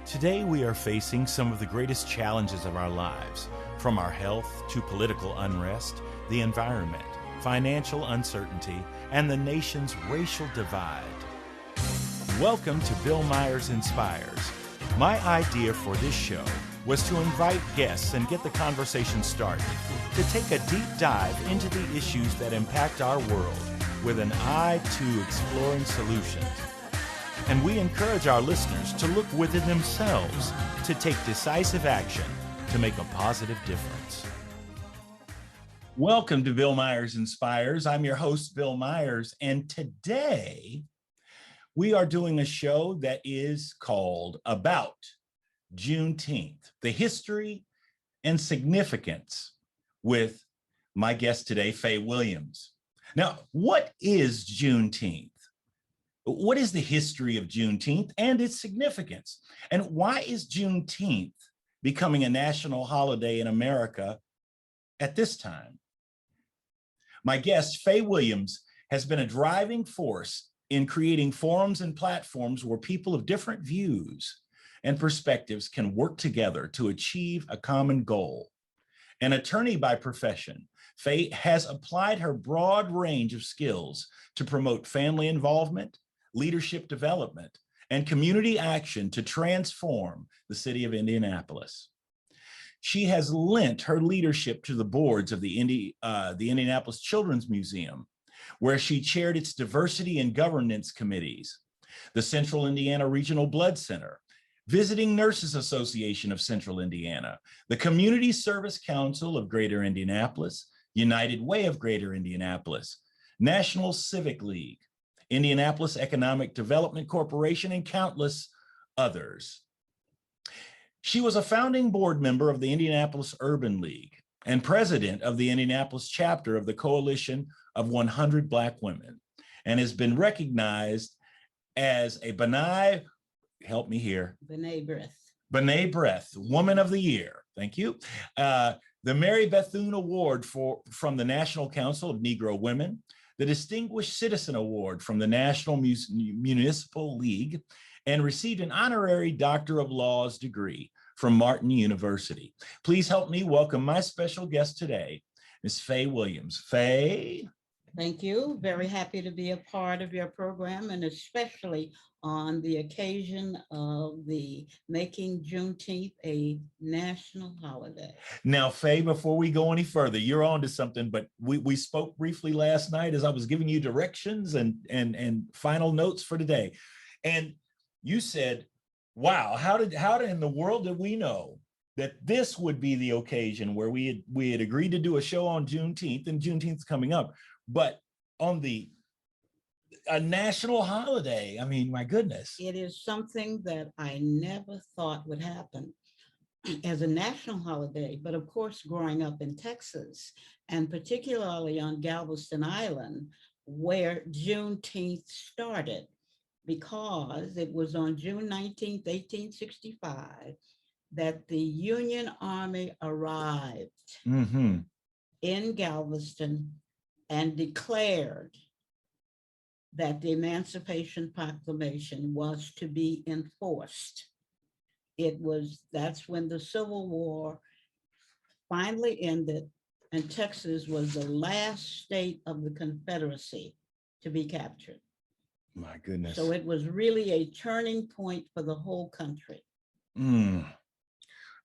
Today we are facing some of the greatest challenges of our lives, from our health to political unrest, the environment, financial uncertainty, and the nation's racial divide. Welcome to Bill Myers Inspires. My idea for this show was to invite guests and get the conversation started, to take a deep dive into the issues that impact our world with an eye to exploring solutions. And we encourage our listeners to look within themselves to take decisive action to make a positive difference. Welcome to Bill Myers Inspires. I'm your host, Bill Myers, and today we are doing a show that is called About Juneteenth, the history and significance, with my guest today, Fay Williams. Now, what is Juneteenth? What is the history of Juneteenth and its significance? And why is Juneteenth becoming a national holiday in America at this time? My guest, Fay Williams, has been a driving force in creating forums and platforms where people of different views and perspectives can work together to achieve a common goal. An attorney by profession, Fay has applied her broad range of skills to promote family involvement, leadership development, and community action to transform the city of Indianapolis. She has lent her leadership to the boards of the Indianapolis Children's Museum, where she chaired its diversity and governance committees, the Central Indiana Regional Blood Center, Visiting Nurses Association of Central Indiana, the Community Service Council of Greater Indianapolis, United Way of Greater Indianapolis, National Civic League, Indianapolis Economic Development Corporation, and countless others. She was a founding board member of the Indianapolis Urban League and president of the Indianapolis Chapter of the Coalition of 100 Black Women, and has been recognized as a B'nai Breath Woman of the Year. Thank you. The Mary Bethune Award from the National Council of Negro Women, the Distinguished Citizen Award from the National Municipal League, and received an honorary Doctor of Laws degree from Martin University. Please help me welcome my special guest today, Ms. Fay Williams. Fay? Thank you. Very happy to be a part of your program, and especially on the occasion of the making Juneteenth a national holiday. Now, Fay, before we go any further, you're on to something, but we spoke briefly last night as I was giving you directions and final notes for today. And you said, wow, how in the world did we know that this would be the occasion where we had agreed to do a show on Juneteenth, and Juneteenth's coming up, but on a national holiday? I mean, my goodness. It is something that I never thought would happen as a national holiday, but of course, growing up in Texas, and particularly on Galveston Island, where Juneteenth started, because it was on June 19th, 1865, that the Union Army arrived in Galveston and declared that the Emancipation Proclamation was to be enforced. That's when the Civil War finally ended, and Texas was the last state of the Confederacy to be captured. My goodness. So it was really a turning point for the whole country.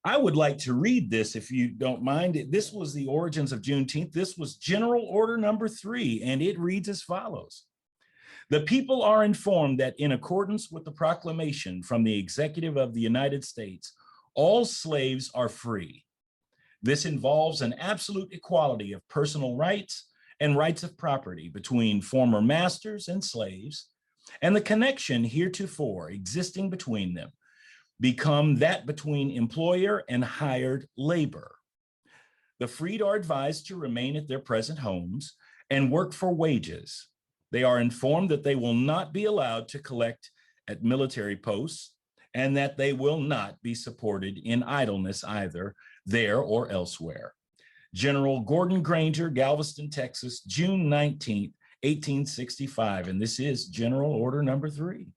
I would like to read this, if you don't mind. This was the origins of Juneteenth. This was General Order Number 3, and it reads as follows. The people are informed that in accordance with the proclamation from the Executive of the United States, all slaves are free. This involves an absolute equality of personal rights and rights of property between former masters and slaves, and the connection heretofore existing between them become that between employer and hired labor. The freed are advised to remain at their present homes and work for wages. They are informed that they will not be allowed to collect at military posts, and that they will not be supported in idleness either there or elsewhere. General Gordon Granger, Galveston, Texas, June 19th, 1865. And this is General Order Number 3.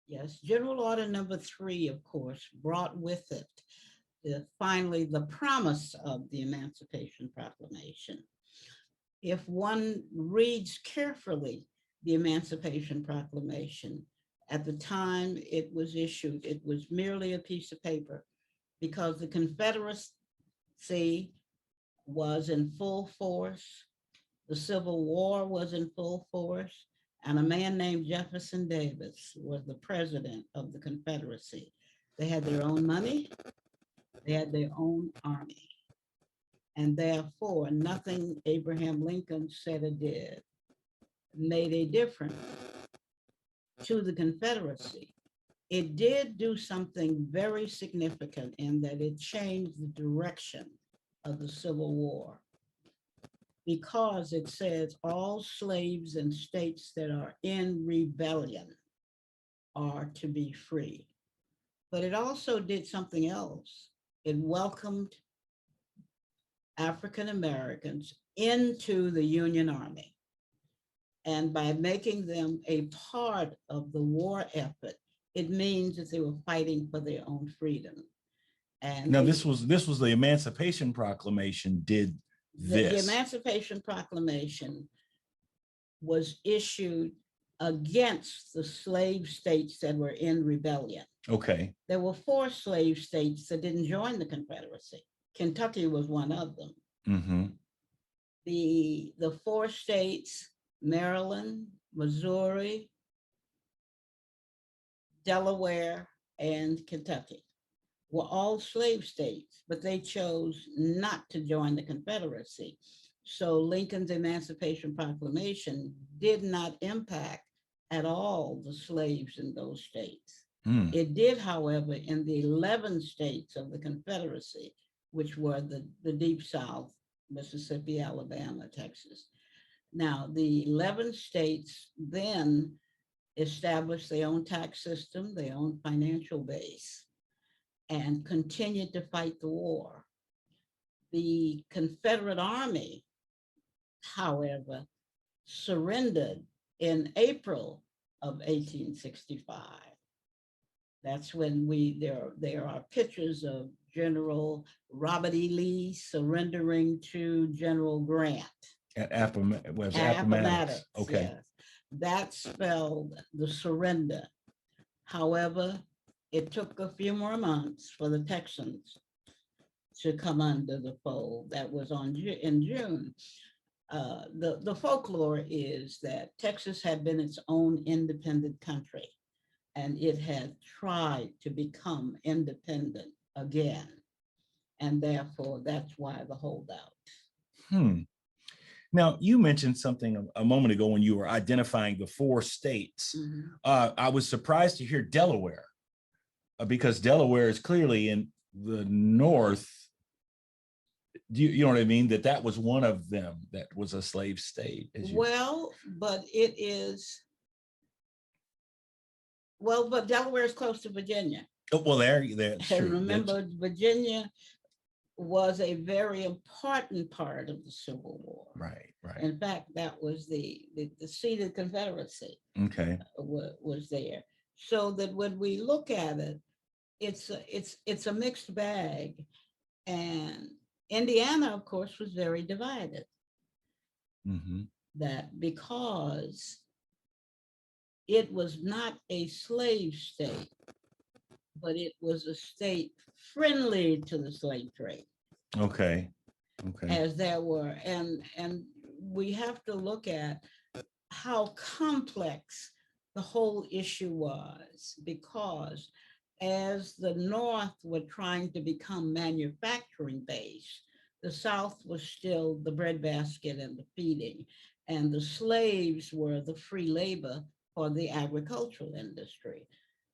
Yes, General Order number 3, of course, brought with it finally the promise of the Emancipation Proclamation. If one reads carefully the Emancipation Proclamation, at the time it was issued, it was merely a piece of paper because the Confederacy was in full force, the Civil War was in full force, and a man named Jefferson Davis was the president of the Confederacy. They had their own money, they had their own army, and therefore nothing Abraham Lincoln said or did made a difference to the Confederacy. It did do something very significant in that it changed the direction of the Civil War, because it says all slaves in states that are in rebellion are to be free. But it also did something else. It welcomed African Americans into the Union Army. And by making them a part of the war effort, it means that they were fighting for their own freedom. And now this was the Emancipation Proclamation did this. The Emancipation Proclamation was issued against the slave states that were in rebellion. Okay. There were 4 slave states that didn't join the Confederacy. Kentucky was one of them. Mm-hmm. The 4 states, Maryland, Missouri, Delaware, and Kentucky, were all slave states, but they chose not to join the Confederacy. So Lincoln's Emancipation Proclamation did not impact at all the slaves in those states. It did, however, in the 11 states of the Confederacy, which were the Deep South, Mississippi, Alabama, Texas. Now, the 11 states then established their own tax system, their own financial base, and continued to fight the war. The Confederate Army, however, surrendered in April of 1865. That's when there are pictures of General Robert E. Lee surrendering to General Grant. At Appomattox. Okay. Yes. That spelled the surrender. However, it took a few more months for the Texans to come under the fold. That was in June. The folklore is that Texas had been its own independent country, and it had tried to become independent again. And therefore, that's why the holdout. Now, you mentioned something a moment ago when you were identifying the 4 states. I was surprised to hear Delaware, because Delaware is clearly in the North. You know what I mean? That was one of them that was a slave state. Well, but Delaware is close to Virginia. Oh, well, that's true. And remember, Virginia was a very important part of the Civil War. Right. In fact, that was the seat of the Confederacy. Okay. Was there. So that when we look at it, it's a mixed bag. And Indiana, of course, was very divided. That because it was not a slave state, but it was a state friendly to the slave trade. Okay. As there were, and we have to look at how complex the whole issue was, because as the North were trying to become manufacturing based, the South was still the breadbasket and the feeding, and the slaves were the free labor for the agricultural industry.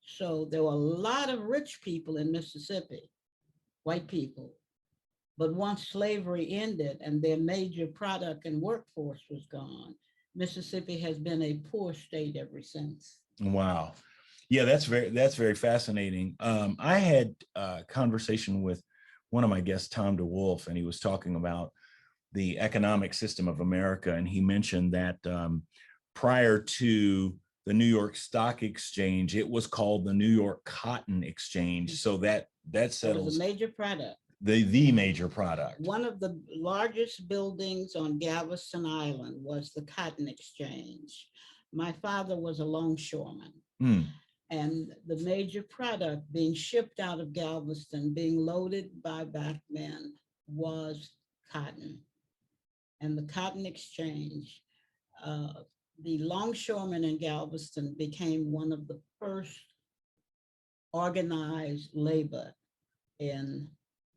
So there were a lot of rich people in Mississippi, white people, but once slavery ended and their major product and workforce was gone, Mississippi has been a poor state ever since. Wow. Yeah, that's very fascinating. I had a conversation with one of my guests, Tom DeWolf, and he was talking about the economic system of America. And he mentioned that prior to the New York Stock Exchange, it was called the New York Cotton Exchange. So that settles. It was a major product. The major product. One of the largest buildings on Galveston Island was the Cotton Exchange. My father was a longshoreman. And the major product being shipped out of Galveston, being loaded by black men, was cotton. And the Cotton Exchange, the longshoremen in Galveston became one of the first organized labor in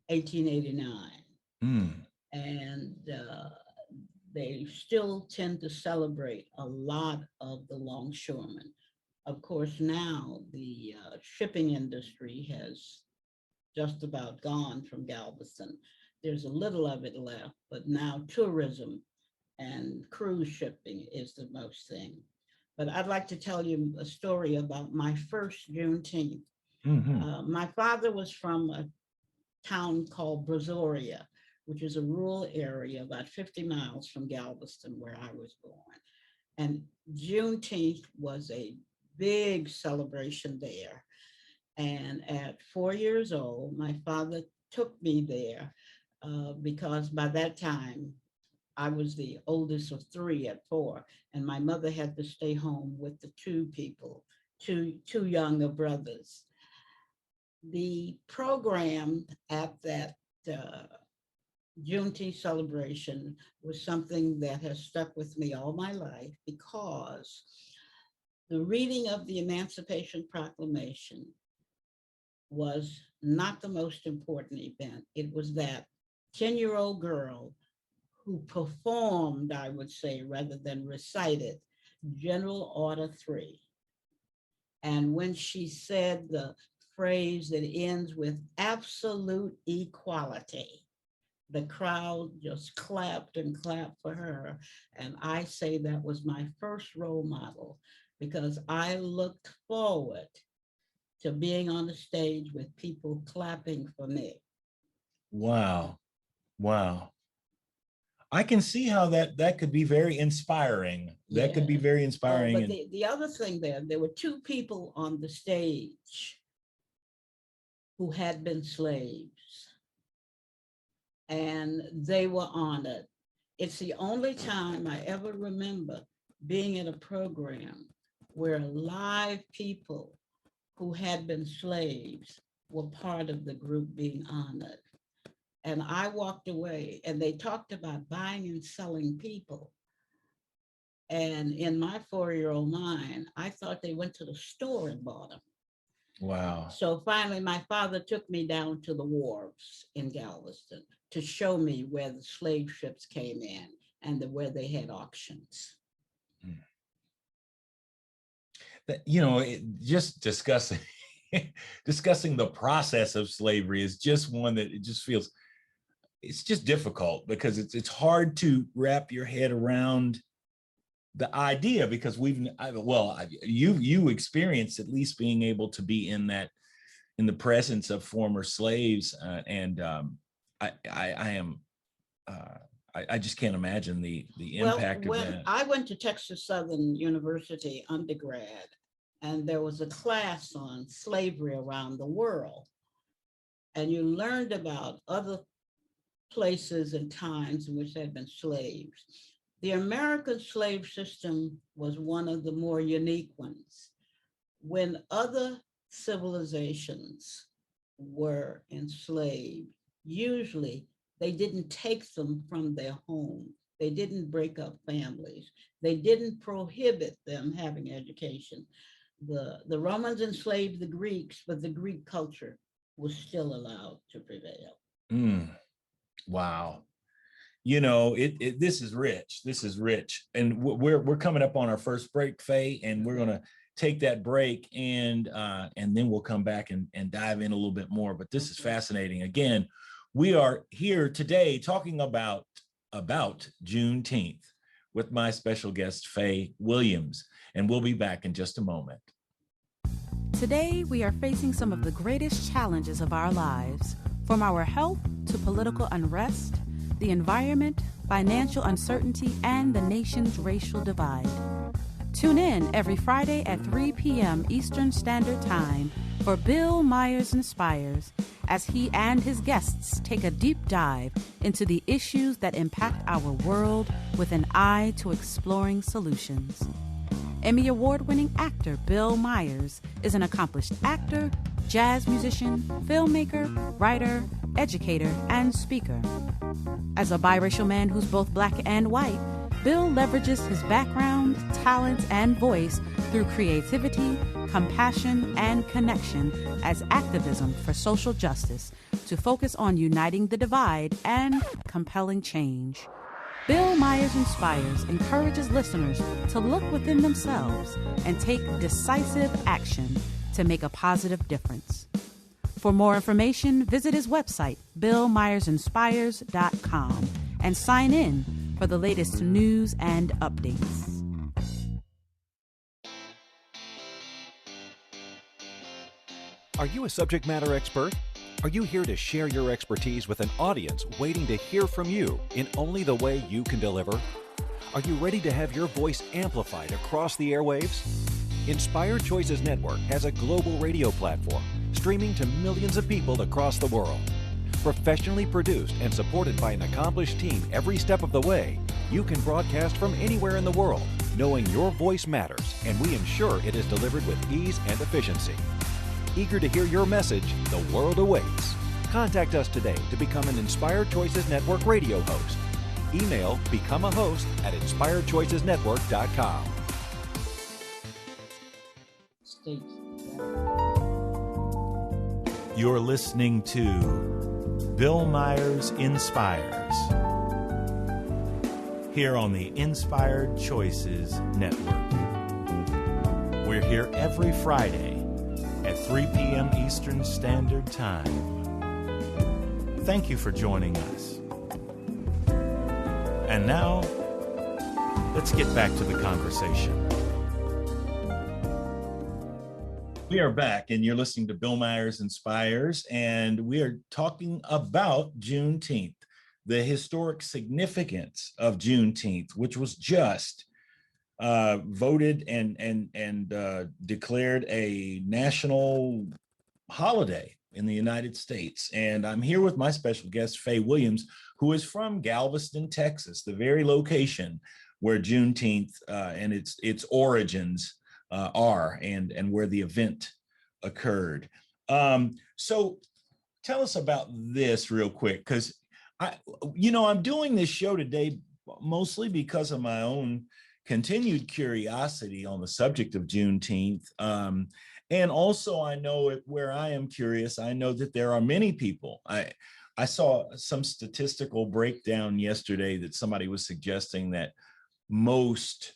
1889. And they still tend to celebrate a lot of the longshoremen. Of course, now the shipping industry has just about gone from Galveston. There's a little of it left, but now tourism and cruise shipping is the most thing. But I'd like to tell you a story about my first Juneteenth. My father was from a town called Brazoria, which is a rural area about 50 miles from Galveston, where I was born. And Juneteenth was a big celebration there. And at 4 years old, my father took me there because by that time, I was the oldest of three at 4, and my mother had to stay home with the two younger brothers. The program at that Juneteenth celebration was something that has stuck with me all my life, because the reading of the Emancipation Proclamation was not the most important event. It was that 10-year-old girl who performed, I would say, rather than recited, General Order 3. And when she said the phrase that ends with absolute equality, the crowd just clapped and clapped for her. And I say that was my first role model, because I looked forward to being on the stage with people clapping for me. Wow. Wow. I can see how that could be very inspiring. That could be very inspiring. But the other thing there were two people on the stage who had been slaves, and they were honored. It's the only time I ever remember being at a program where live people who had been slaves were part of the group being honored. And I walked away, and they talked about buying and selling people. And in my 4-year-old mind, I thought they went to the store and bought them. Wow. So finally, my father took me down to the wharves in Galveston to show me where the slave ships came in and where they had auctions. That, you know, just discussing the process of slavery is just one that it just feels, it's just difficult, because it's hard to wrap your head around the idea, because you experienced at least being able to be in the presence of former slaves, and I just can't imagine the impact of that. I went to Texas Southern University undergrad, and there was a class on slavery around the world, and you learned about other places and times in which there had been slaves. The American slave system was one of the more unique ones. When other civilizations were enslaved, usually they didn't take them from their home. They didn't break up families. They didn't prohibit them having education. The Romans enslaved the Greeks, but the Greek culture was still allowed to prevail. Wow. You know, this is rich. This is rich. And we're coming up on our first break, Fay, and we're going to take that break, and then we'll come back and dive in a little bit more. But this is fascinating. Again, we are here today talking about Juneteenth with my special guest, Fay Williams, and we'll be back in just a moment. Today, we are facing some of the greatest challenges of our lives, from our health to political unrest, the environment, financial uncertainty, and the nation's racial divide. Tune in every Friday at 3 p.m. Eastern Standard Time for Bill Myers Inspires as he and his guests take a deep dive into the issues that impact our world with an eye to exploring solutions. Emmy Award-winning actor Bill Myers is an accomplished actor, jazz musician, filmmaker, writer, educator, and speaker. As a biracial man who's both Black and white, Bill leverages his background, talents, and voice through creativity, compassion, and connection as activism for social justice to focus on uniting the divide and compelling change. Bill Myers Inspires encourages listeners to look within themselves and take decisive action to make a positive difference. For more information, visit his website, billmyersinspires.com, and sign in for the latest news and updates. Are you a subject matter expert? Are you here to share your expertise with an audience waiting to hear from you in only the way you can deliver? Are you ready to have your voice amplified across the airwaves? Inspired Choices Network has a global radio platform streaming to millions of people across the world. Professionally produced and supported by an accomplished team every step of the way, you can broadcast from anywhere in the world, knowing your voice matters, and we ensure it is delivered with ease and efficiency. Eager to hear your message, the world awaits. Contact us today to become an Inspired Choices Network radio host. Email become a host at inspiredchoicesnetwork.com. You're listening to Bill Myers Inspires here on the Inspired Choices Network. We're here every Friday at 3 p.m. Eastern Standard Time. Thank you for joining us. And now, let's get back to the conversation. We are back, and you're listening to Bill Myers Inspires, and we are talking about Juneteenth, the historic significance of Juneteenth, which was just voted and declared a national holiday in the United States. And I'm here with my special guest, Fay Williams, who is from Galveston, Texas, the very location where Juneteenth and its origins are, and where the event occurred. So tell us about this real quick, because I'm doing this show today mostly because of my own continued curiosity on the subject of Juneteenth. And also, I know where I am curious, I know that there are many people. I saw some statistical breakdown yesterday that somebody was suggesting that most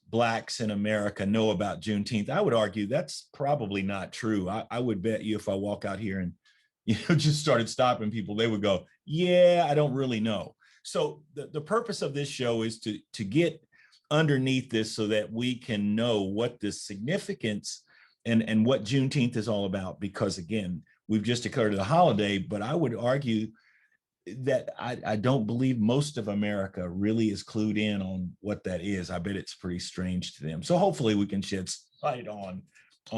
Blacks in America know about Juneteenth. I would argue that's probably not true. I would bet you if I walk out here and just started stopping people, they would go, yeah, I don't really know. So the purpose of this show is to get underneath this so that we can know what the significance and what Juneteenth is all about. Because again, we've just declared it a holiday, but I would argue that I don't believe most of America really is clued in on what that is. I bet it's pretty strange to them. So hopefully we can shed light on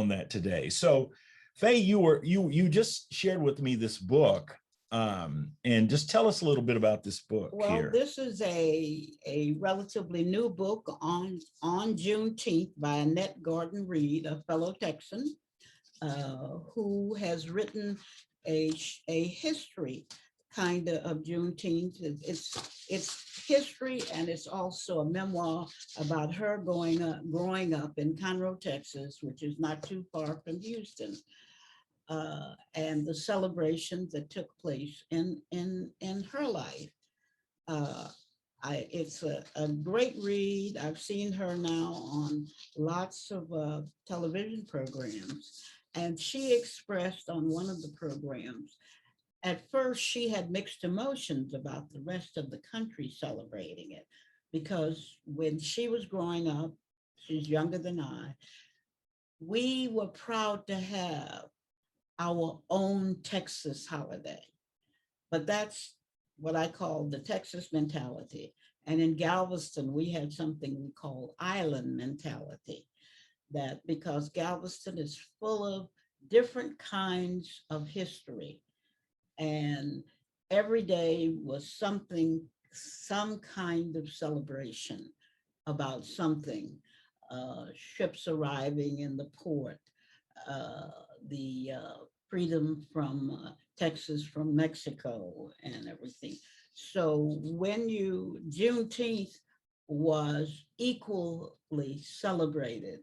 that today. So Fay, you just shared with me this book. And just tell us a little bit about this book. Well, this is a relatively new book on Juneteenth by Annette Gordon Reed, a fellow Texan, who has written a history kind of Juneteenth. It's history, and it's also a memoir about her growing up in Conroe, Texas, which is not too far from Houston. And the celebrations that took place in her life. It's a great read. I've seen her now on lots of television programs, and she expressed on one of the programs, at first she had mixed emotions about the rest of the country celebrating it, because when she was growing up, she's younger than I, we were proud to have our own Texas holiday. But that's what I call the Texas mentality. And in Galveston, we had something we call island mentality, that because Galveston is full of different kinds of history, and every day was something, some kind of celebration about something. Ships arriving in the port, the freedom from Texas from Mexico and everything. So when Juneteenth was equally celebrated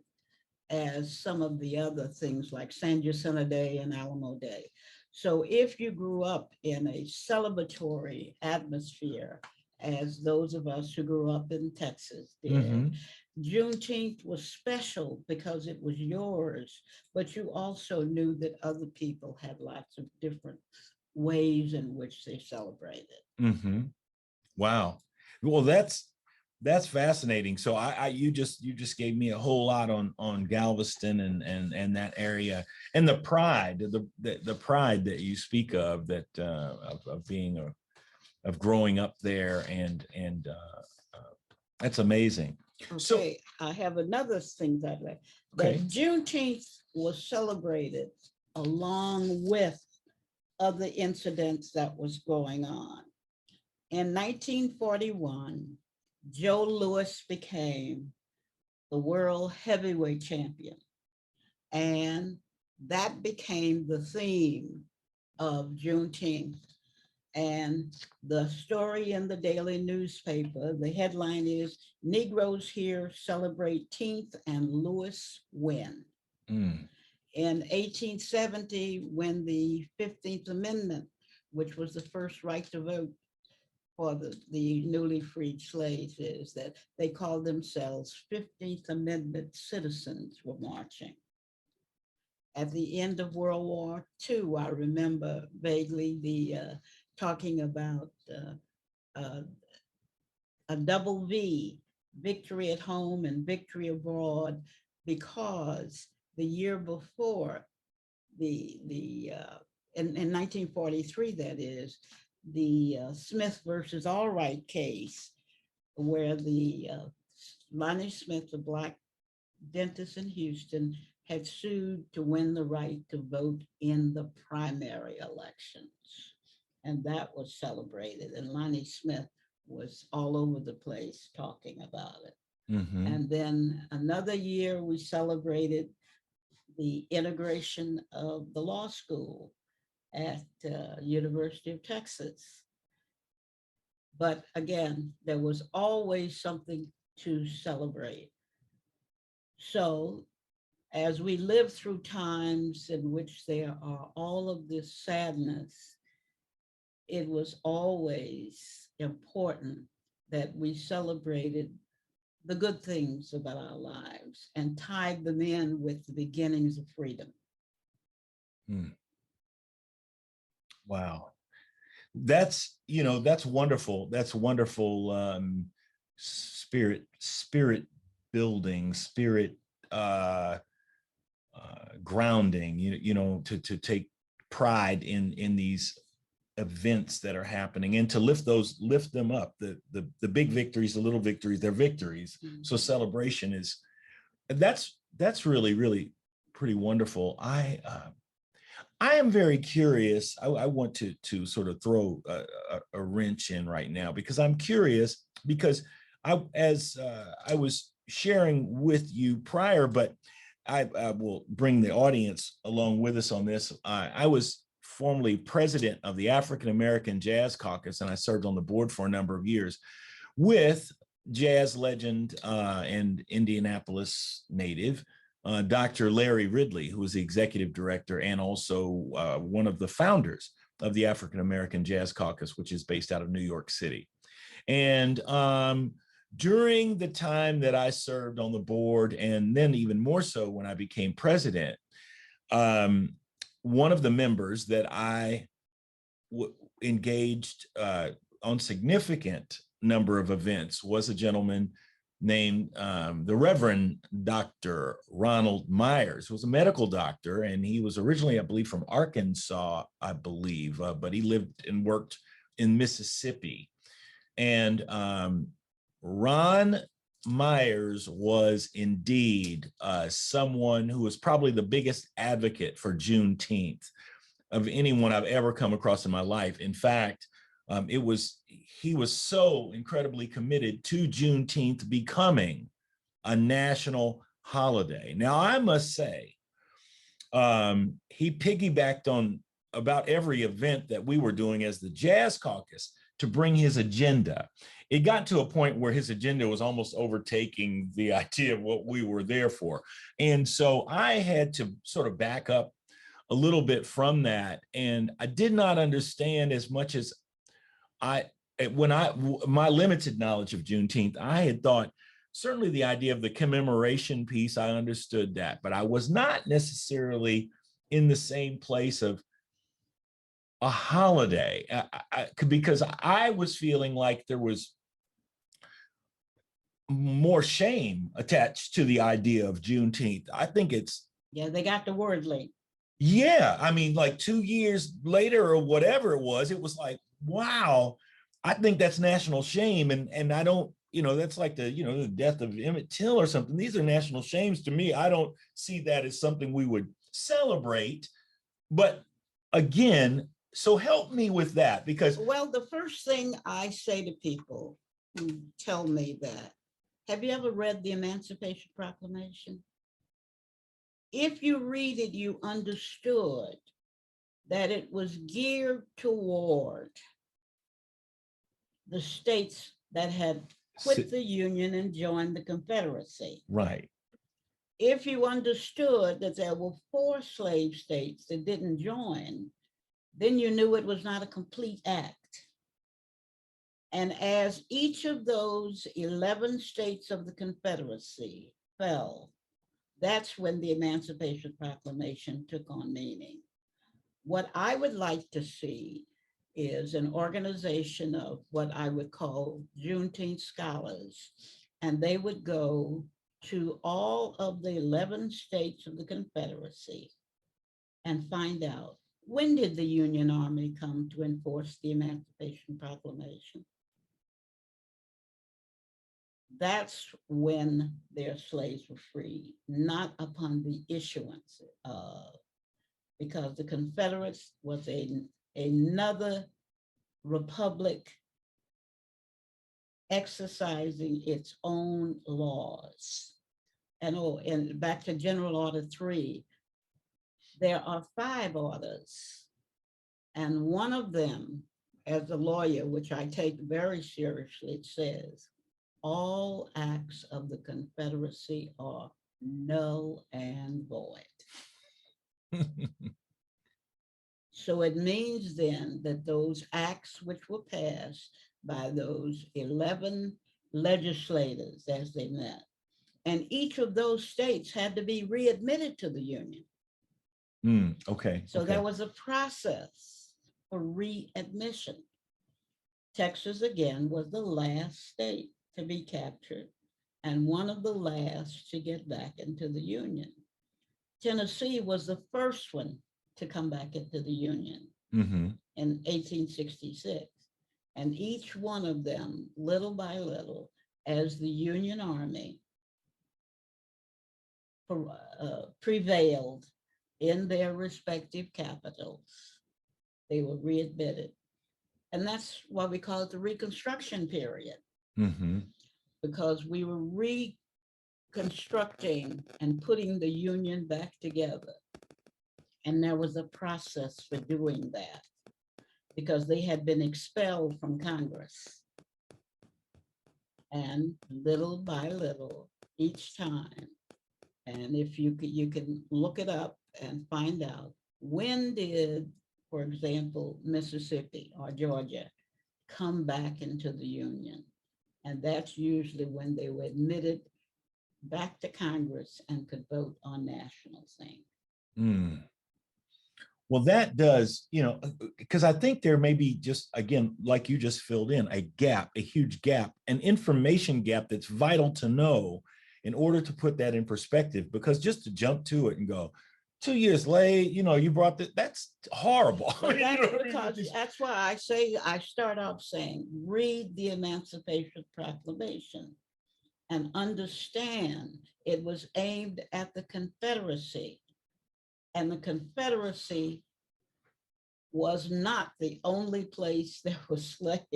as some of the other things like San Jacinto Day and Alamo Day. So if you grew up in a celebratory atmosphere, as those of us who grew up in Texas did, Mhm. Juneteenth was special because it was yours, but you also knew that other people had lots of different ways in which they celebrated. Mhm. Wow. Well, that's fascinating. So you just gave me a whole lot on Galveston and that area, and the pride, the pride that you speak of, that of being of growing up there, and that's amazing. So Okay, I have another thing that okay. Juneteenth was celebrated along with other incidents that was going on. In 1941, Joe Louis became the world heavyweight champion, and that became the theme of Juneteenth. And the story in the daily newspaper, the headline is Negroes here celebrate 10th and Louis win. Mm. In 1870, when the 15th Amendment, which was the first right to vote for the newly freed slaves, is that they called themselves 15th Amendment citizens, were marching. At the end of World War II, I remember vaguely the talking about a double V, victory at home and victory abroad, because the year before, in 1943, that is, the Smith versus Allwright case, where the Lonnie Smith, the Black dentist in Houston, had sued to win the right to vote in the primary elections. And that was celebrated. And Lonnie Smith was all over the place talking about it. Mm-hmm. And then another year, we celebrated the integration of the law school at University of Texas. But again, there was always something to celebrate. So as we live through times in which there are all of this sadness, it was always important that we celebrated the good things about our lives and tied them in with the beginnings of freedom. Mm. Wow. That's wonderful. That's wonderful. Spirit building, spirit grounding, to take pride in these events that are happening, and to lift them up, the big victories, the little victories, they're victories. Mm-hmm. So celebration that's really pretty wonderful. I am very curious. I want to sort of throw a wrench in right now, because I'm curious, because I was sharing with you prior, but I will bring the audience along with us on this. I was formerly president of the African American Jazz Caucus, and I served on the board for a number of years with jazz legend and Indianapolis native, Dr. Larry Ridley, who was the executive director and also one of the founders of the African American Jazz Caucus, which is based out of New York City. And during the time that I served on the board, and then even more so when I became president, one of the members that I engaged on significant number of events was a gentleman named the Reverend Dr. Ronald Myers, who was a medical doctor, and he was originally, I believe, from Arkansas, I believe, but he lived and worked in Mississippi. And Ron Myers was indeed someone who was probably the biggest advocate for Juneteenth of anyone I've ever come across in my life. In fact, he was so incredibly committed to Juneteenth becoming a national holiday. Now, I must say, he piggybacked on about every event that we were doing as the Jazz Caucus to bring his agenda. It got to a point where his agenda was almost overtaking the idea of what we were there for. And so I had to sort of back up a little bit from that. And I did not understand as much as my limited knowledge of Juneteenth, I had thought certainly the idea of the commemoration piece, I understood that, but I was not necessarily in the same place of a holiday because I was feeling like there was more shame attached to the idea of Juneteenth. I think it's. Yeah, they got the word late. Yeah, I mean, like 2 years later or whatever it was like, wow, I think that's national shame. And I don't, that's like the death of Emmett Till or something. These are national shames to me. I don't see that as something we would celebrate. But again, so help me with that because. Well, the first thing I say to people who tell me that, have you ever read the Emancipation Proclamation? If you read it, you understood that it was geared toward the states that had quit the Union and joined the Confederacy. Right. If you understood that there were 4 slave states that didn't join, then you knew it was not a complete act. And as each of those 11 states of the Confederacy fell, that's when the Emancipation Proclamation took on meaning. What I would like to see is an organization of what I would call Juneteenth scholars, and they would go to all of the 11 states of the Confederacy and find out, when did the Union Army come to enforce the Emancipation Proclamation? That's when their slaves were freed, not upon the issuance of, because the Confederates was another republic exercising its own laws. And back to General Order 3, there are 5 orders. And one of them, as a lawyer, which I take very seriously, it says, all acts of the Confederacy are null and void. So it means then that those acts which were passed by those 11 legislators as they met, and each of those states had to be readmitted to the Union. Okay. So there was a process for readmission. Texas, again, was the last state to be captured and one of the last to get back into the Union. Tennessee was the first one to come back into the Union in 1866. And each one of them, little by little, as the Union Army prevailed in their respective capitals, they were readmitted. And that's why we call it the Reconstruction period, because we were reconstructing and putting the Union back together. And there was a process for doing that because they had been expelled from Congress. And little by little, each time, and if you can look it up and find out, when did, for example, Mississippi or Georgia come back into the Union? And that's usually when they were admitted back to Congress and could vote on national things. Well, that does, because I think there may be just, again, like you just filled in, a gap, a huge gap, an information gap that's vital to know in order to put that in perspective. Because just to jump to it and go, 2 years late, you brought that's horrible. Well, that's why I start off saying, read the Emancipation Proclamation and understand it was aimed at the Confederacy. And the Confederacy was not the only place there were slaves.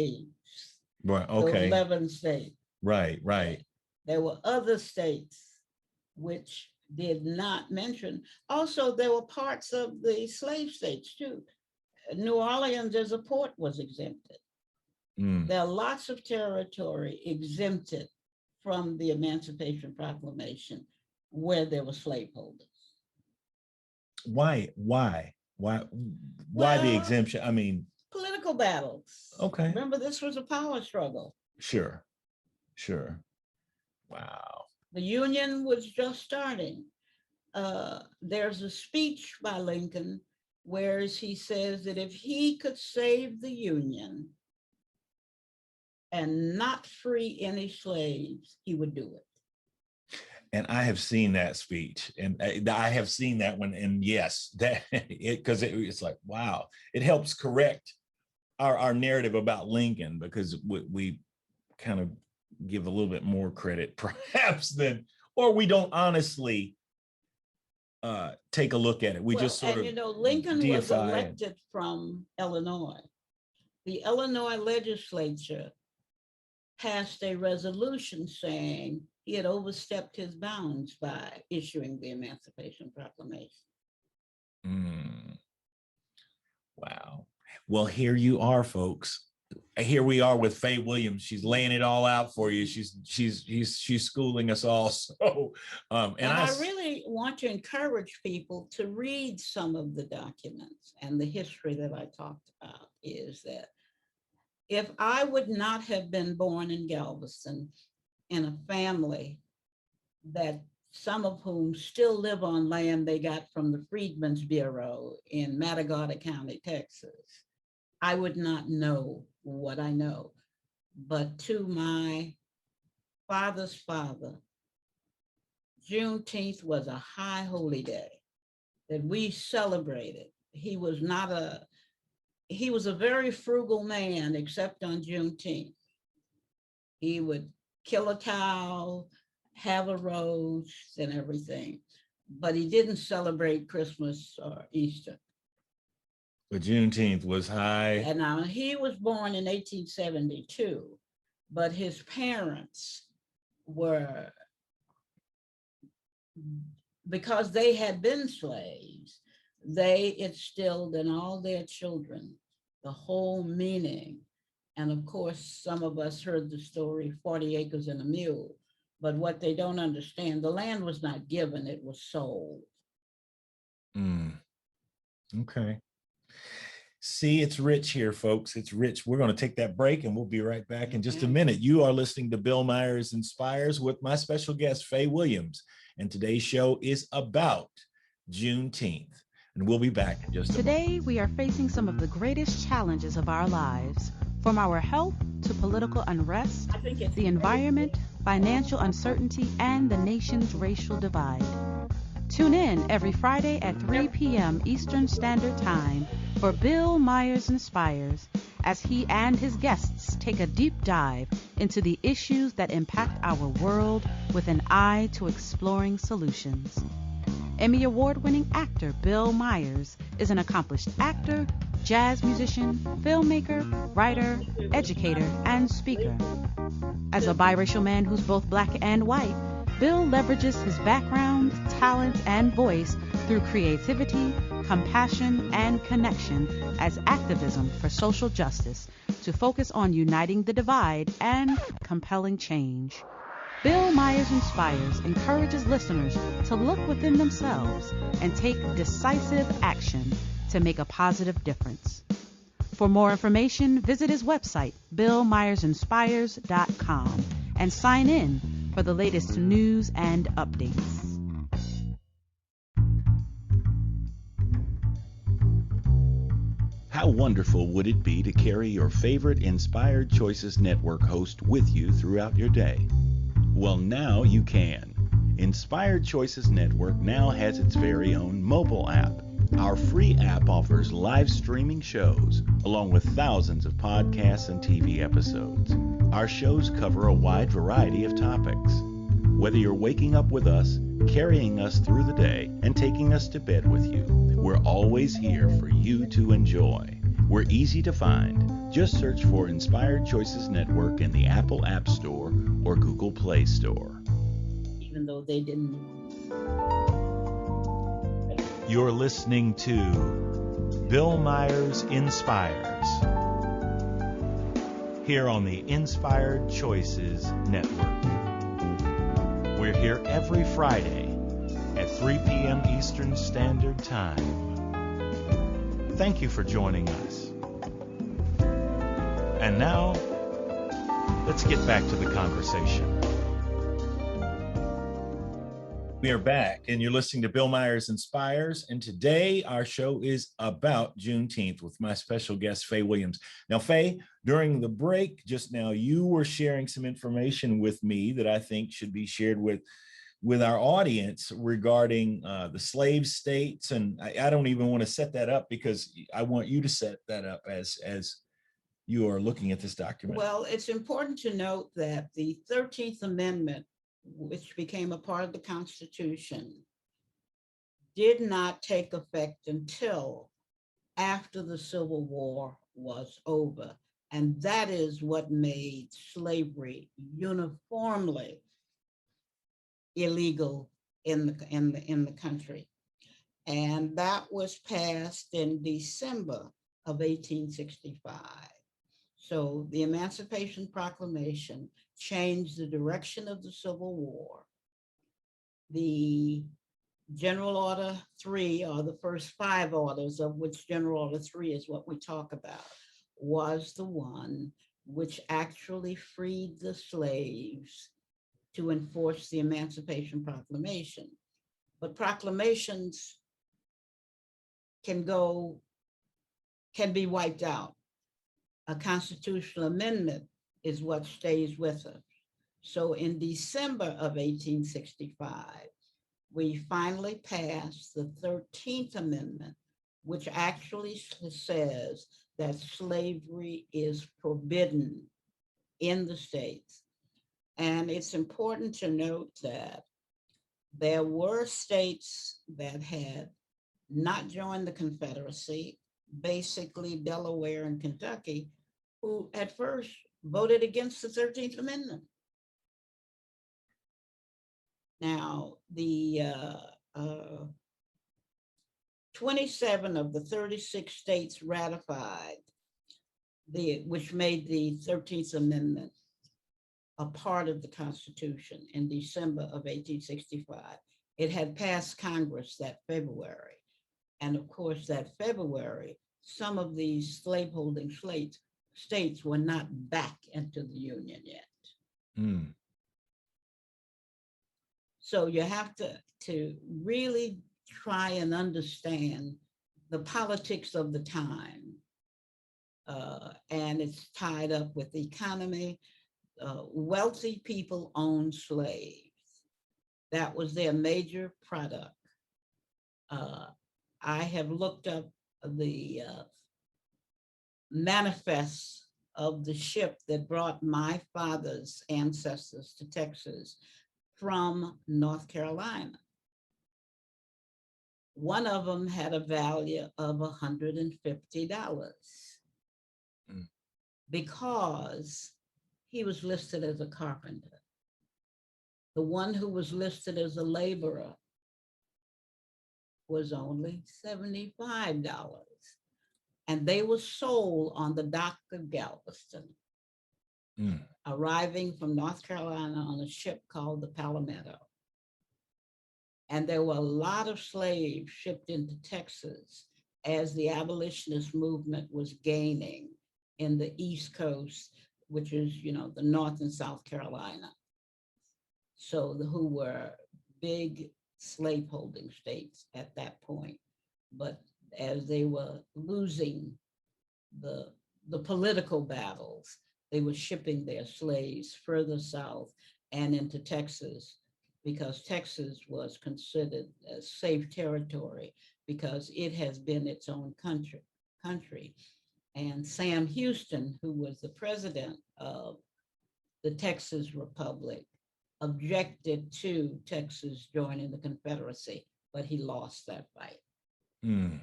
Right. Okay. 11 states. Right. There were other states which did not mention. Also, there were parts of the slave states too. New Orleans as a port was exempted. There are lots of territory exempted from the Emancipation Proclamation where there were slaveholders. Why the exemption? I mean, political battles. Okay. Remember, this was a power struggle. Sure. Wow. The Union was just starting. There's a speech by Lincoln where he says that if he could save the Union and not free any slaves, he would do it. And I have seen that speech, and I have seen that one. And yes, that because it's like, wow, it helps correct our narrative about Lincoln, because we kind of give a little bit more credit perhaps than, or we don't honestly take a look at it. We just sort of Lincoln was elected from Illinois. The Illinois legislature passed a resolution saying he had overstepped his bounds by issuing the Emancipation Proclamation. Wow. Well, here you are, folks. Here we are with Fay Williams. She's laying it all out for you. She's schooling us all. So, and I really want to encourage people to read some of the documents, and the history that I talked about is that if I would not have been born in Galveston in a family that some of whom still live on land they got from the Freedmen's Bureau in Matagorda County, Texas, I would not know what I know. But to my father's father, Juneteenth was a high holy day that we celebrated. He was a very frugal man, except on Juneteenth. He would kill a cow, have a roast and everything, but he didn't celebrate Christmas or Easter. But Juneteenth was high. And now he was born in 1872, but his parents were, because they had been slaves, they instilled in all their children the whole meaning. And of course, some of us heard the story, 40 acres and a mule, but what they don't understand, the land was not given, it was sold. Okay. See, it's rich here, folks. It's rich. We're going to take that break and we'll be right back in just a minute. You are listening to Bill Myers Inspires with my special guest, Fay Williams. And today's show is about Juneteenth. And we'll be back in just a moment. Today, we are facing some of the greatest challenges of our lives, from our health to political unrest, the environment, financial uncertainty, and the nation's racial divide. Tune in every Friday at 3 p.m. Eastern Standard Time for Bill Myers Inspires, as he and his guests take a deep dive into the issues that impact our world with an eye to exploring solutions. Emmy Award-winning actor Bill Myers is an accomplished actor, jazz musician, filmmaker, writer, educator, and speaker. As a biracial man who's both black and white, Bill leverages his background, talent, and voice through creativity, compassion, and connection as activism for social justice to focus on uniting the divide and compelling change. Bill Myers Inspires encourages listeners to look within themselves and take decisive action to make a positive difference. For more information, visit his website, BillMyersInspires.com, and sign in for the latest news and updates. How wonderful would it be to carry your favorite Inspired Choices Network host with you throughout your day? Well, now you can. Inspired Choices Network now has its very own mobile app. Our free app offers live streaming shows, along with thousands of podcasts and TV episodes. Our shows cover a wide variety of topics. Whether you're waking up with us, carrying us through the day, and taking us to bed with you, we're always here for you to enjoy. We're easy to find. Just search for Inspired Choices Network in the Apple App Store or Google Play Store. Even though they didn't. You're listening to Bill Myers Inspires here on the Inspired Choices Network. We're here every Friday at 3 p.m. Eastern Standard Time. Thank you for joining us. And now, let's get back to the conversation. We are back, and you're listening to Bill Myers Inspires. And today, our show is about Juneteenth with my special guest, Fay Williams. Now, Fay, during the break just now, you were sharing some information with me that I think should be shared with our audience regarding the slave states. And I don't even want to set that up because I want you to set that up as you are looking at this document. Well, it's important to note that the 13th Amendment, which became a part of the Constitution, did not take effect until after the Civil War was over. And that is what made slavery uniformly illegal in the country. And that was passed in December of 1865. So the Emancipation Proclamation changed the direction of the Civil War. The General Order 3, or the first 5 orders, of which General Order 3 is what we talk about, was the one which actually freed the slaves to enforce the Emancipation Proclamation. But proclamations can be wiped out. A constitutional amendment is what stays with us. So in December of 1865, we finally passed the 13th Amendment, which actually says that slavery is forbidden in the states. And it's important to note that there were states that had not joined the Confederacy, basically Delaware and Kentucky, who at first voted against the 13th Amendment. Now, the 27 of the 36 states ratified, which made the 13th Amendment a part of the Constitution in December of 1865. It had passed Congress that February. And of course, that February, some of these slaveholding states were not back into the Union yet. Mm. So you have to really try and understand the politics of the time. And it's tied up with the economy. Wealthy people owned slaves. That was their major product. I have looked up the manifests of the ship that brought my father's ancestors to Texas from North Carolina. One of them had a value of $150 because he was listed as a carpenter. The one who was listed as a laborer was only $75. And they were sold on the dock of Galveston, arriving from North Carolina on a ship called the Palmetto. And there were a lot of slaves shipped into Texas as the abolitionist movement was gaining in the East Coast, which is, the North and South Carolina. So who were big slaveholding states at that point. But as they were losing the political battles, they were shipping their slaves further south and into Texas because Texas was considered a safe territory because it has been its own country. And Sam Houston, who was the president of the Texas Republic, objected to Texas joining the Confederacy, but he lost that fight. Hmm.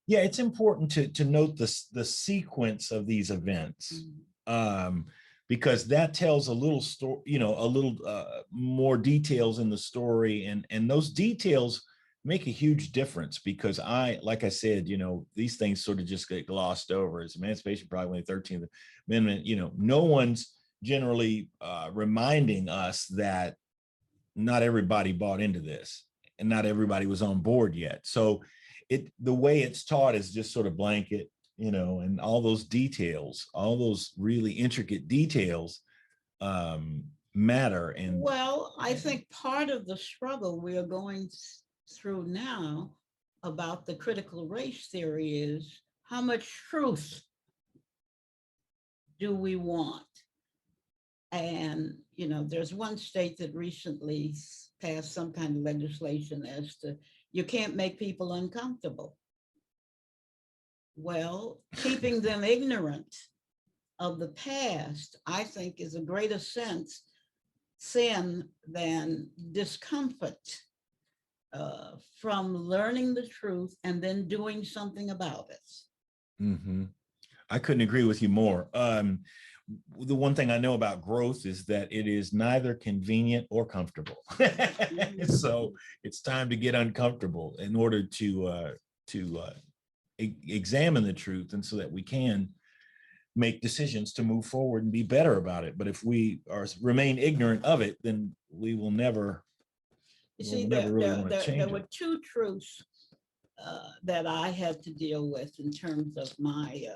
Yeah, it's important to note the sequence of these events, because that tells a little story, a little more details in the story, and those details make a huge difference, because like I said, these things sort of just get glossed over. As Emancipation Proclamation, 13th Amendment, no one's generally reminding us that not everybody bought into this and not everybody was on board yet. So the way it's taught is just sort of blanket, and all those details, all those really intricate details matter. And well, I think part of the struggle we are going through now about the critical race theory is how much truth do we want? And, there's one state that recently passed some kind of legislation as to you can't make people uncomfortable. Well, keeping them ignorant of the past, I think, is a greater sin than discomfort from learning the truth and then doing something about it. Mm-hmm. I couldn't agree with you more. The one thing I know about growth is that it is neither convenient or comfortable. So it's time to get uncomfortable in order to examine the truth, and so that we can make decisions to move forward and be better about it. But if we remain ignorant of it, then we will never. You see, there were two truths that I had to deal with in terms of my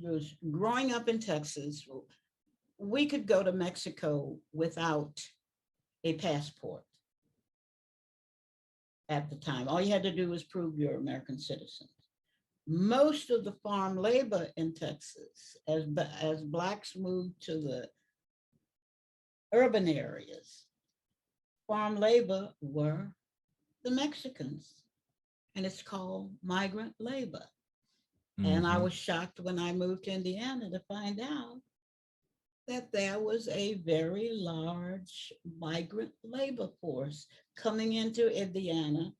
was growing up in Texas. We could go to Mexico without a passport at the time. All you had to do was prove you're an American citizen. Most of the farm labor in Texas, as Blacks moved to the urban areas, farm labor were the Mexicans, and it's called migrant labor. And I was shocked when I moved to Indiana to find out that there was a very large migrant labor force coming into Indiana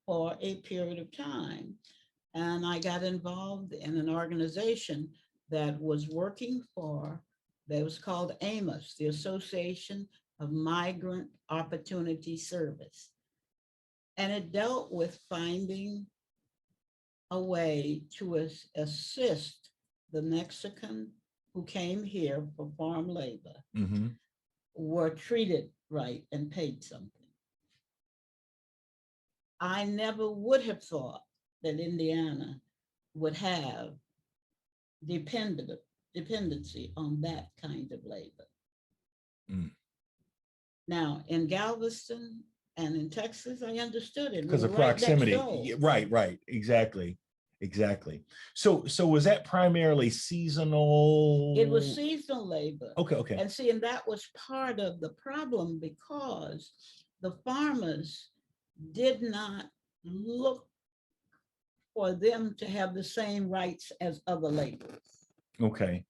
for a period of time. And I got involved in an organization that was that was called AMOS, the Association of Migrant Opportunity Service. And it dealt with finding a way to assist the Mexican who came here for farm labor, were treated right and paid something. I never would have thought that Indiana would have dependency on that kind of labor. Now, in Galveston and in Texas, I understood it because of proximity. Right, exactly. So was that primarily seasonal? It was seasonal labor. Okay. And that was part of the problem, because the farmers did not look for them to have the same rights as other laborers. Okay.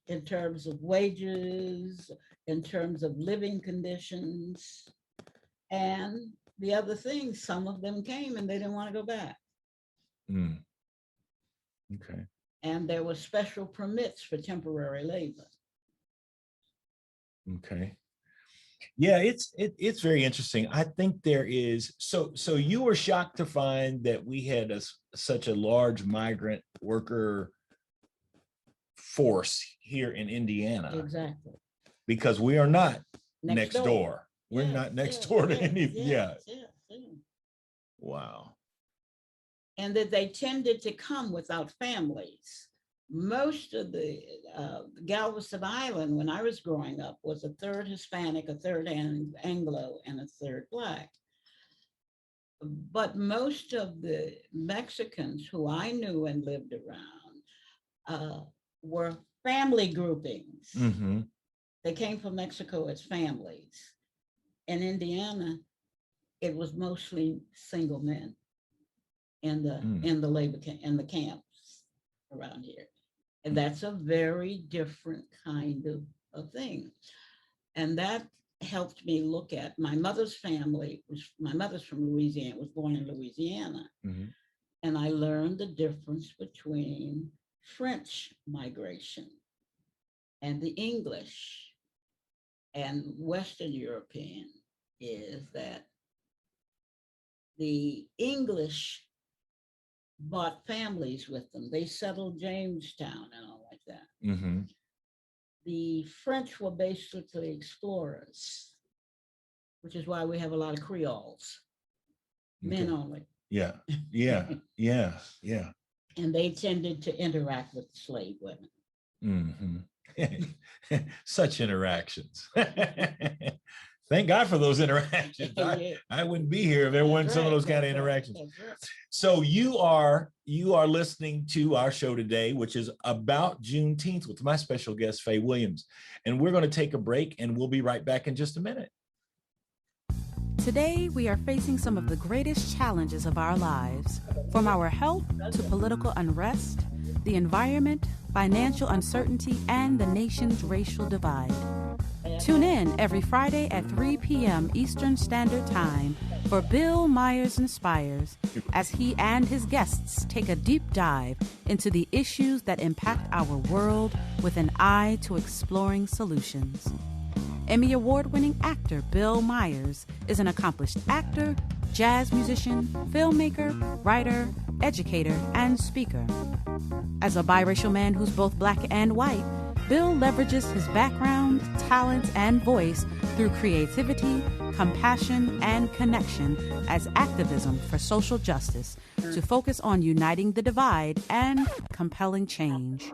In terms of wages, in terms of living conditions. And the other thing, some of them came and they didn't want to go back. Okay. And there were special permits for temporary labor. Okay. Yeah, it's very interesting. I think there is, so you were shocked to find that we had such a large migrant worker force here in Indiana. Exactly. Because we are not next door. We're not next door to any. Yeah. Wow. And that they tended to come without families. Most of the Galveston Island, when I was growing up, was a third Hispanic, a third Anglo, and a third Black. But most of the Mexicans who I knew and lived around were family groupings. They came from Mexico as families. In Indiana, it was mostly single men in the labor camp, in the camps around here. And that's a very different kind of thing. And that helped me look at my mother's family. My mother's from Louisiana, was born in Louisiana. And I learned the difference between French migration and the English and Western European, is that the English bought families with them. They settled Jamestown and all like that. The French were basically explorers, which is why we have a lot of Creoles, men only. Yeah. And they tended to interact with slave women. Such interactions. Thank God for those interactions. I wouldn't be here if there weren't some of those kind of interactions. So you are listening to our show today, which is about Juneteenth, with my special guest, Fay Williams. And we're going to take a break, and we'll be right back in just a minute. Today, we are facing some of the greatest challenges of our lives, from our health to political unrest, the environment, financial uncertainty, and the nation's racial divide. Tune in every Friday at 3 p.m. Eastern Standard Time for Bill Myers Inspires, as he and his guests take a deep dive into the issues that impact our world with an eye to exploring solutions. Emmy Award-winning actor Bill Myers is an accomplished actor, jazz musician, filmmaker, writer, educator, and speaker. As a biracial man who's both Black and white, Bill leverages his background, talents, and voice through creativity, compassion, and connection as activism for social justice to focus on uniting the divide and compelling change.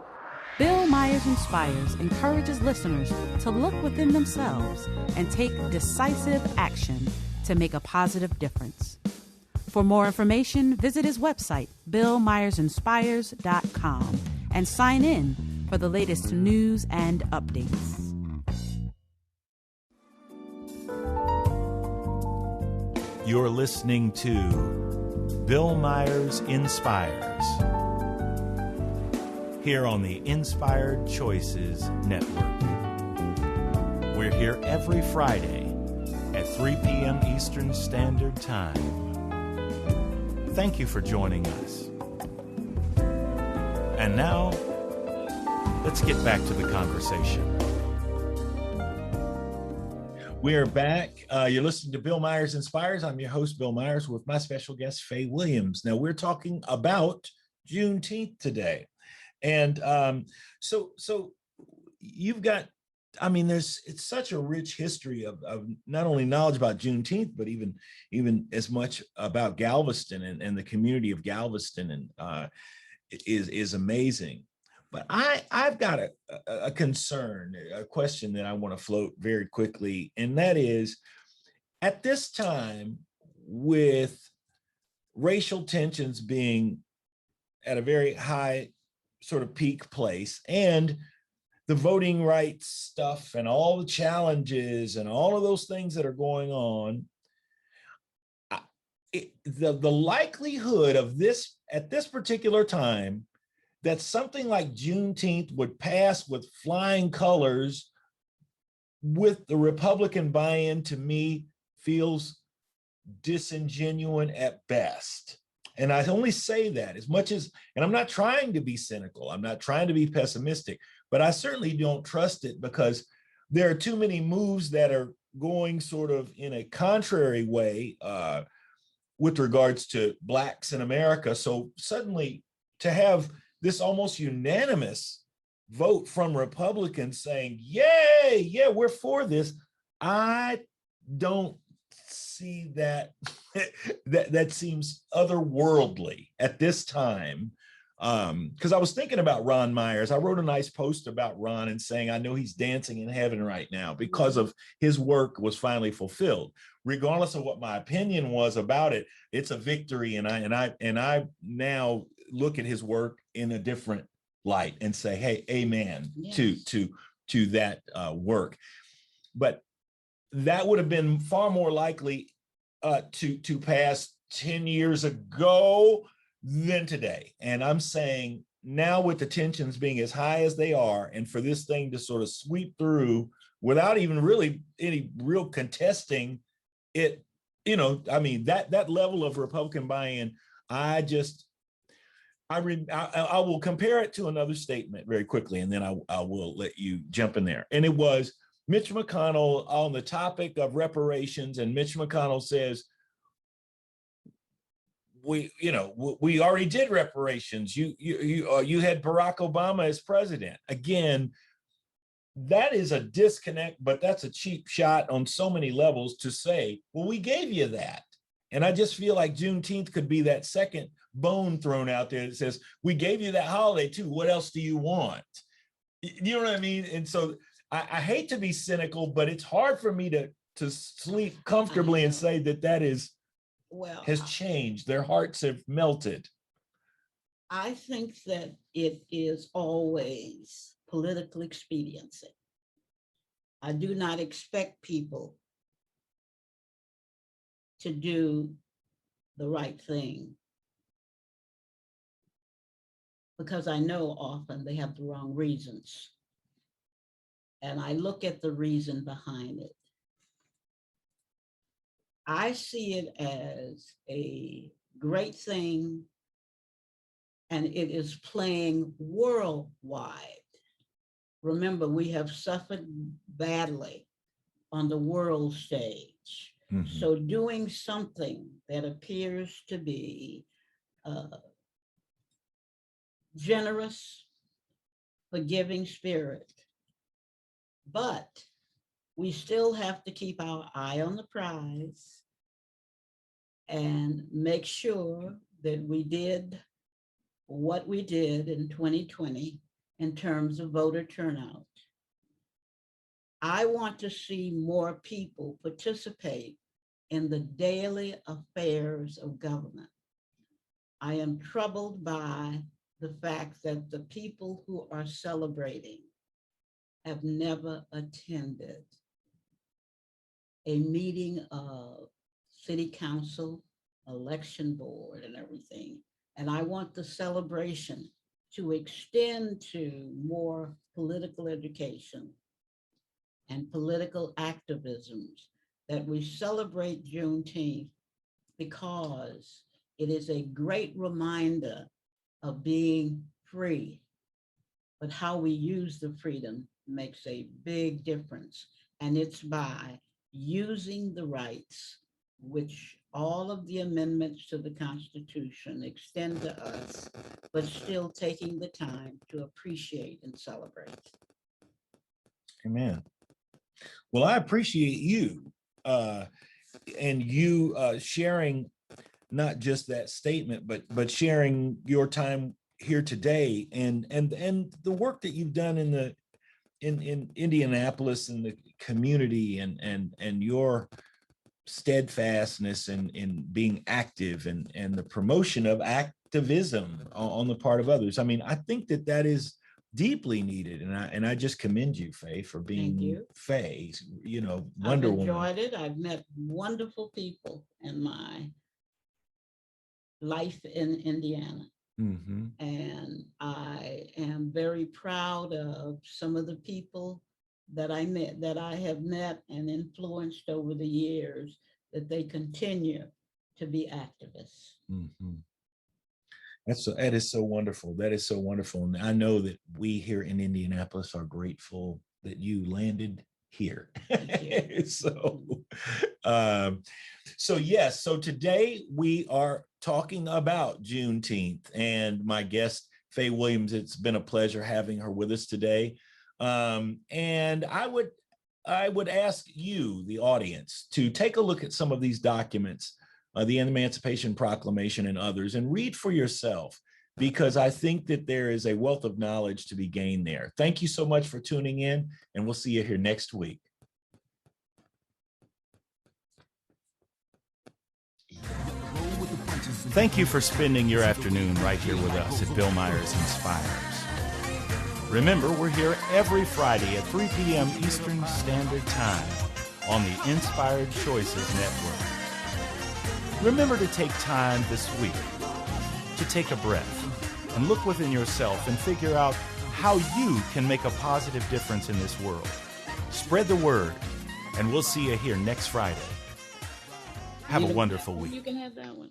Bill Myers Inspires encourages listeners to look within themselves and take decisive action to make a positive difference. For more information, visit his website, billmyersinspires.com, and sign in for the latest news and updates. You're listening to Bill Myers Inspires, here on the Inspired Choices Network. We're here every Friday at 3 p.m. Eastern Standard Time. Thank you for joining us. And now, let's get back to the conversation. We are back. You're listening to Bill Myers Inspires. I'm your host, Bill Myers, with my special guest, Fay Williams. Now, we're talking about Juneteenth today. And so you've got, it's such a rich history of not only knowledge about Juneteenth, but even as much about Galveston and the community of Galveston, and is amazing. But I've got a concern, a question that I want to float very quickly, and that is, at this time, with racial tensions being at a very high sort of peak place, and the voting rights stuff and all the challenges and all of those things that are going on, the likelihood of this at this particular time, that something like Juneteenth would pass with flying colors with the Republican buy-in, to me, feels disingenuous at best. And I only say that as much as, and I'm not trying to be cynical, I'm not trying to be pessimistic, but I certainly don't trust it, because there are too many moves that are going sort of in a contrary way with regards to Blacks in America. So suddenly to have this almost unanimous vote from Republicans saying, yay, yeah, we're for this, I don't see that. that seems otherworldly at this time. Because I was thinking about Ron Myers. I wrote a nice post about Ron and saying, I know he's dancing in heaven right now because of his work was finally fulfilled. Regardless of what my opinion was about it, it's a victory. And I now look at his work in a different light and say, hey, amen to to that work. But that would have been far more likely to pass 10 years ago than today. And I'm saying now, with the tensions being as high as they are, and for this thing to sort of sweep through without even really any real contesting it, I mean, that level of Republican buy-in, I will compare it to another statement very quickly, and then I will let you jump in there. And it was Mitch McConnell on the topic of reparations, and Mitch McConnell says, we already did reparations. You had Barack Obama as president. Again, that is a disconnect, but that's a cheap shot on so many levels to say, well, we gave you that. And I just feel like Juneteenth could be that second bone thrown out there that says, we gave you that holiday too. What else do you want? You know what I mean? And so I hate to be cynical, but it's hard for me to sleep comfortably and say that has changed. Their hearts have melted. I think that it is always political expediency. I do not expect people to do the right thing, because I know often they have the wrong reasons. And I look at the reason behind it. I see it as a great thing, and it is playing worldwide. Remember, we have suffered badly on the world stage. Mm-hmm. So doing something that appears to be generous, forgiving spirit, but we still have to keep our eye on the prize and make sure that we did what we did in 2020 in terms of voter turnout. I want to see more people participate in the daily affairs of government. I am troubled by the fact that the people who are celebrating have never attended a meeting of city council, election board, and everything. And I want the celebration to extend to more political education and political activisms, that we celebrate Juneteenth because it is a great reminder of being free, but how we use the freedom makes a big difference. And it's by using the rights which all of the amendments to the Constitution extend to us, but still taking the time to appreciate and celebrate. Amen. Well, I appreciate you and you sharing not just that statement, but sharing your time here today and the work that you've done in Indianapolis and the community and your steadfastness in being active and the promotion of activism on the part of others. I mean, I think that is deeply needed, and I just commend you, Fay, for being Fay. Wonder Woman. I've enjoyed it. I've met wonderful people in my life in Indiana. Mm-hmm. And I am very proud of some of the people that I have met and influenced over the years, that they continue to be activists. Mm-hmm. That is so wonderful. That is so wonderful. And I know that we here in Indianapolis are grateful that you landed here. So yes, so today we are talking about Juneteenth, and my guest, Fay Williams, it's been a pleasure having her with us today. And I would ask you, the audience, to take a look at some of these documents, the Emancipation Proclamation and others, and read for yourself, because I think that there is a wealth of knowledge to be gained there. Thank you so much for tuning in, and we'll see you here next week. Thank you for spending your afternoon right here with us at Bill Myers Inspires. Remember, we're here every Friday at 3 p.m. Eastern Standard Time on the Inspired Choices Network. Remember to take time this week to take a breath and look within yourself and figure out how you can make a positive difference in this world. Spread the word, and we'll see you here next Friday. Have a wonderful week. You can have that one.